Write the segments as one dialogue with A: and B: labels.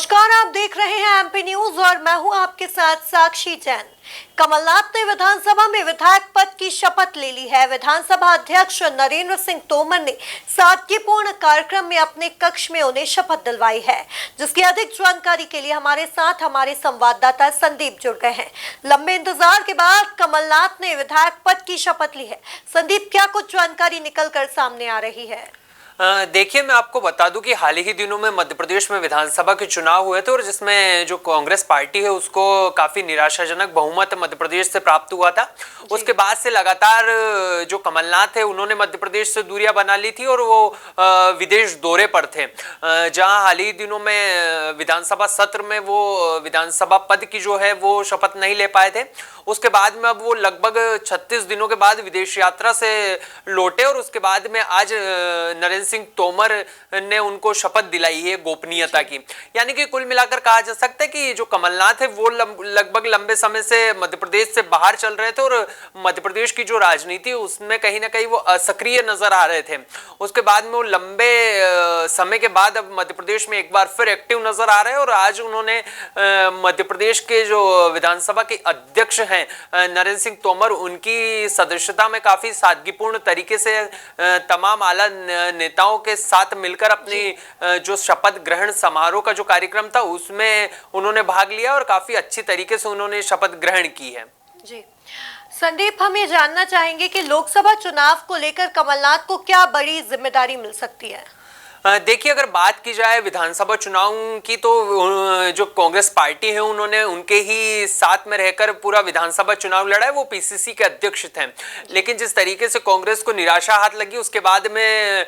A: नमस्कार, आप देख रहे हैं एमपी न्यूज और मैं हूं आपके साथ साक्षी जैन। कमलनाथ ने विधानसभा में विधायक पद की शपथ ले ली है। विधानसभा अध्यक्ष नरेंद्र सिंह तोमर ने सादगीपूर्ण कार्यक्रम में अपने कक्ष में उन्हें शपथ दिलवाई है, जिसकी अधिक जानकारी के लिए हमारे साथ हमारे संवाददाता संदीप जुड़ गए हैं। लंबे इंतजार के बाद कमलनाथ ने विधायक पद की शपथ ली है। संदीप, क्या कुछ जानकारी निकल कर सामने आ रही है?
B: देखिए, मैं आपको बता दूं कि हाल ही दिनों में मध्य प्रदेश में विधानसभा के चुनाव हुए थे और जिसमें जो कांग्रेस पार्टी है उसको काफी निराशाजनक बहुमत मध्य प्रदेश से प्राप्त हुआ था। उसके बाद से लगातार जो कमलनाथ है उन्होंने मध्य प्रदेश से दूरियां बना ली थी और वो विदेश दौरे पर थे, जहां हाल ही दिनों में विधानसभा सत्र में वो विधानसभा पद की जो है वो शपथ नहीं ले पाए थे। उसके बाद में अब वो लगभग 36 दिनों के बाद विदेश यात्रा से लौटे और उसके बाद में आज नरेंद्र सिंह तोमर ने उनको शपथ दिलाई है गोपनीयता की। यानी कि कुल मिलाकर कहा जा सकता है कि जो कमलनाथ है वो लगभग लंबे समय से मध्य प्रदेश से बाहर चल रहे थे और मध्य प्रदेश की जो राजनीति उसमें कहीं ना कहीं वो असक्रिय नजर आ रहे थे। उसके बाद में वो लंबे समय के बाद अब मध्य प्रदेश में एक बार फिर एक्टिव नजर आ रहे हैं और आज उन्होंने मध्य प्रदेश के जो विधानसभा के अध्यक्ष हैं नरेंद्र सिंह तोमर, उनकी सदस्यता में काफी सादगीपूर्ण तरीके से तमाम आला नेताओं के साथ मिलकर अपनी जो शपथ ग्रहण समारोह का जो कार्यक्रम था उसमें उन्होंने भाग लिया और काफी अच्छी तरीके से उन्होंने शपथ ग्रहण की है।
A: जी संदीप, हम ये जानना चाहेंगे कि लोकसभा चुनाव को लेकर कमलनाथ को क्या बड़ी जिम्मेदारी मिल सकती है?
B: देखिए, अगर बात की जाए विधानसभा चुनाव की तो जो कांग्रेस पार्टी है उन्होंने उनके ही साथ में रहकर पूरा विधानसभा चुनाव लड़ा है। वो पीसीसी के अध्यक्ष थे, लेकिन जिस तरीके से कांग्रेस को निराशा हाथ लगी उसके बाद में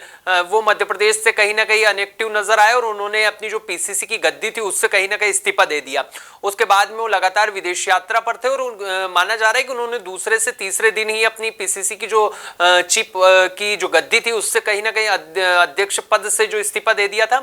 B: वो मध्य प्रदेश से कहीं ना कहीं अनएक्टिव नजर आए और उन्होंने अपनी जो पीसीसी की गद्दी थी उससे कहीं ना कहीं इस्तीफा दे दिया। उसके बाद में वो लगातार विदेश यात्रा पर थे और माना जा रहा है कि उन्होंने दूसरे से तीसरे दिन ही अपनी पीसीसी की जो चीफ की जो गद्दी थी उससे कहीं ना कहीं अध्यक्ष पद से जो इस्तीफा दे दिया था।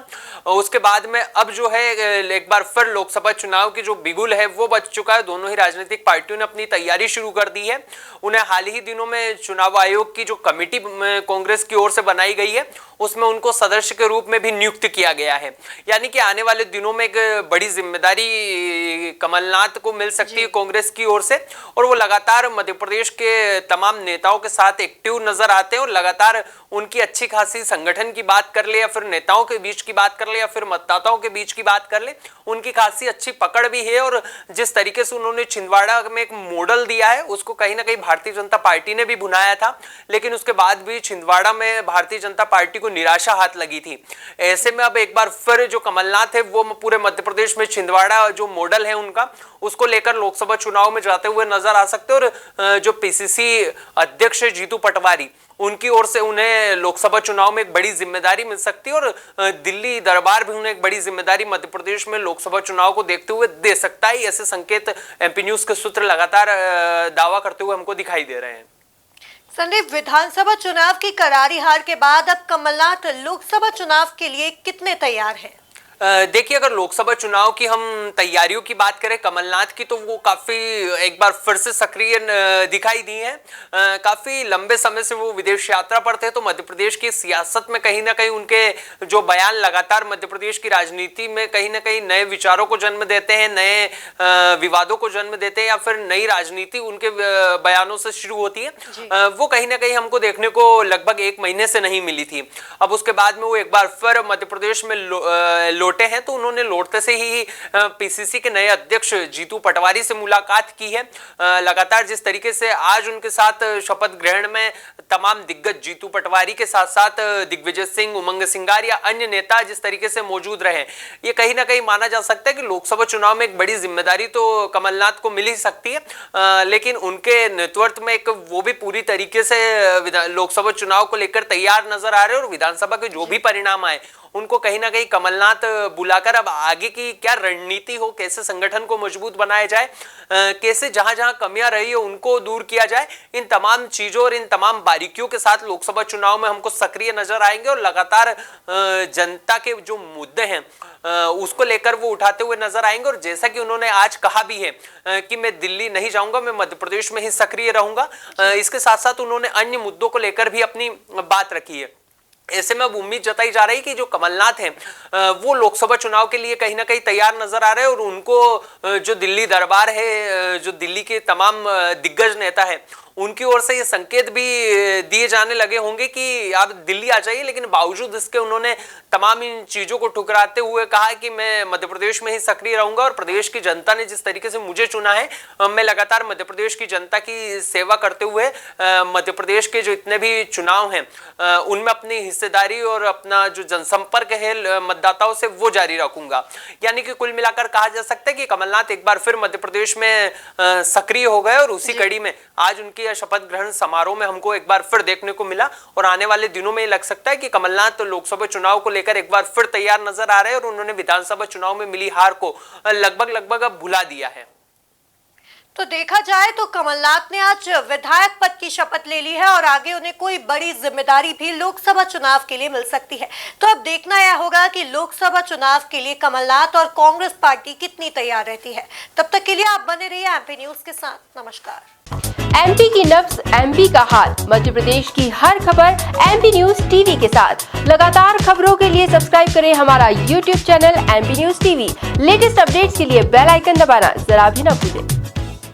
B: उसके बाद में अब जो है एक बार फिर लोकसभा चुनाव की जो बिगुल है वो बच चुका है। दोनों ही राजनीतिक पार्टियों ने अपनी तैयारी शुरू कर दी है। उन्हें हाल ही दिनों में चुनाव आयोग की जो कमेटी कांग्रेस की ओर से बनाई गई है उसमें उनको सदस्य के रूप में भी नियुक्त किया गया है। यानी कि आने वाले दिनों में एक बड़ी जिम्मेदारी कमलनाथ को मिल सकती है कांग्रेस की ओर से और वो लगातार मध्य प्रदेश के तमाम नेताओं के साथ एक्टिव नजर आते हैं और लगातार उनकी अच्छी खासी संगठन की बात कर ले या फिर नेताओं के बीच की बात कर ले या फिर मतदाताओं के बीच की बात कर ले, उनकी खासी अच्छी पकड़ भी है। और जिस तरीके से उन्होंने छिंदवाड़ा में एक मॉडल दिया है उसको कहीं ना कहीं भारतीय जनता पार्टी ने भी भुनाया था, लेकिन उसके बाद भी छिंदवाड़ा में भारतीय जनता पार्टी को निराशा हाथ लगी थी। ऐसे में अब एक बार फिर जो कमलनाथ है वो पूरे मध्य प्रदेश में छिंदवाड़ा जो मॉडल है उनका उसको लेकर लोकसभा चुनाव में जाते हुए नजर आ सकते हैं। और जो पीसीसी अध्यक्ष है जीतू पटवारी, उनकी ओर से उन्हें लोकसभा चुनाव में एक बड़ी जिम्मेदारी मिल सकती है और दिल्ली दरबार भी उन्हें एक बड़ी जिम्मेदारी मध्य प्रदेश में लोकसभा चुनाव को देखते हुए दे सकता है। ऐसे संकेत एमपी न्यूज के सूत्र लगातार दावा करते हुए हमको दिखाई दे रहे हैं।
A: संदीप, विधानसभा चुनाव की करारी हार के बाद अब कमलनाथ लोकसभा चुनाव के लिए कितने तैयार हैं?
B: देखिए, अगर लोकसभा चुनाव की हम तैयारियों की बात करें कमलनाथ की तो वो काफी एक बार फिर से सक्रिय दिखाई दी है। काफी लंबे समय से वो विदेश यात्रा पर थे तो मध्य प्रदेश की सियासत में कहीं ना कहीं उनके जो बयान लगातार मध्य प्रदेश की राजनीति में कहीं ना कहीं नए विचारों को जन्म देते हैं, नए विवादों को जन्म देते हैं या फिर नई राजनीति उनके बयानों से शुरू होती है। वो कहीं ना कहीं हमको देखने को लगभग एक महीने से नहीं मिली थी। अब उसके बाद में वो एक बार फिर मध्य प्रदेश में लौटे हैं तो उन्होंने लौटते से ही पीसीसी के नए अध्यक्ष जीतू पटवारी से मुलाकात की है। लगातार जिस तरीके से आज उनके साथ शपथ ग्रहण में तमाम दिग्गज जीतू पटवारी के साथ साथ दिग्विजय सिंह, उमंग सिंगार या अन्य नेता जिस तरीके से मौजूद रहे, ये कहीं ना कहीं माना जा सकता है कि लोकसभा चुनाव में एक बड़ी जिम्मेदारी तो कमलनाथ को मिल ही सकती है। लेकिन उनके नेतृत्व में एक वो भी पूरी तरीके से लोकसभा चुनाव को लेकर तैयार नजर आ रहे हैं और विधानसभा के जो भी परिणाम आए उनको कहीं ना कहीं कमलनाथ बुलाकर अब आगे की क्या रणनीति हो, कैसे संगठन को मजबूत बनाया जाए, कैसे जहां जहां कमियां रही हो उनको दूर किया जाए, इन तमाम चीजों और इन तमाम बारीकियों के साथ लोकसभा चुनाव में हमको सक्रिय नजर आएंगे और लगातार जनता के जो मुद्दे हैं उसको लेकर वो उठाते हुए नजर आएंगे। और जैसा कि उन्होंने आज कहा भी है कि मैं दिल्ली नहीं जाऊंगा, मैं मध्य प्रदेश में ही सक्रिय रहूंगा। इसके साथ साथ उन्होंने अन्य मुद्दों को लेकर भी अपनी बात रखी है। ऐसे में अब उम्मीद जताई जा रही कि जो कमलनाथ हैं वो लोकसभा चुनाव के लिए कहीं ना कहीं तैयार नजर आ रहे हैं और उनको जो दिल्ली दरबार है, जो दिल्ली के तमाम दिग्गज नेता है, उनकी ओर से ये संकेत भी दिए जाने लगे होंगे कि आप दिल्ली आ जाइए। लेकिन बावजूद इसके उन्होंने तमाम इन चीजों को ठुकराते हुए कहा कि मैं मध्य प्रदेश में ही सक्रिय रहूंगा और प्रदेश की जनता ने जिस तरीके से मुझे चुना है, मैं लगातार मध्य प्रदेश की जनता की सेवा करते हुए मध्य प्रदेश के जो इतने भी चुनाव हैं उनमें अपनी हिस्सेदारी और अपना जो जनसंपर्क है मतदाताओं से वो जारी रखूंगा। यानी कि कुल मिलाकर कहा जा सकता है कि कमलनाथ एक बार फिर मध्य प्रदेश में सक्रिय हो गए और उसी कड़ी में आज उनकी शपथ ग्रहण समारोह में हमको एक बार फिर देखने को मिला। और आने वाले दिनों में ये लग सकता है कि कमलनाथ लोकसभा चुनाव को लेकर एक बार फिर तैयार नजर आ रहे हैं और उन्होंने विधानसभा चुनाव में मिली हार को लगभग अब भुला दिया है।
A: तो देखा जाए तो कमलनाथ ने आज विधायक पद की शपथ ले ली है और आगे उन्हें कोई बड़ी जिम्मेदारी भी लोकसभा चुनाव के लिए मिल सकती है। तो अब देखना यह होगा कि लोकसभा चुनाव के लिए कमलनाथ और कांग्रेस पार्टी कितनी तैयार रहती है। तब तक के लिए आप बने रहिए एमपी न्यूज के साथ। नमस्कार।
C: एमपी की नब्ज, एमपी का हाल, मध्य प्रदेश की हर खबर एमपी न्यूज टीवी के साथ। लगातार खबरों के लिए सब्सक्राइब करें हमारा YouTube channel MP news TV. Latest updates के लिए बेल आइकन दबाना जरा भी न भूलें।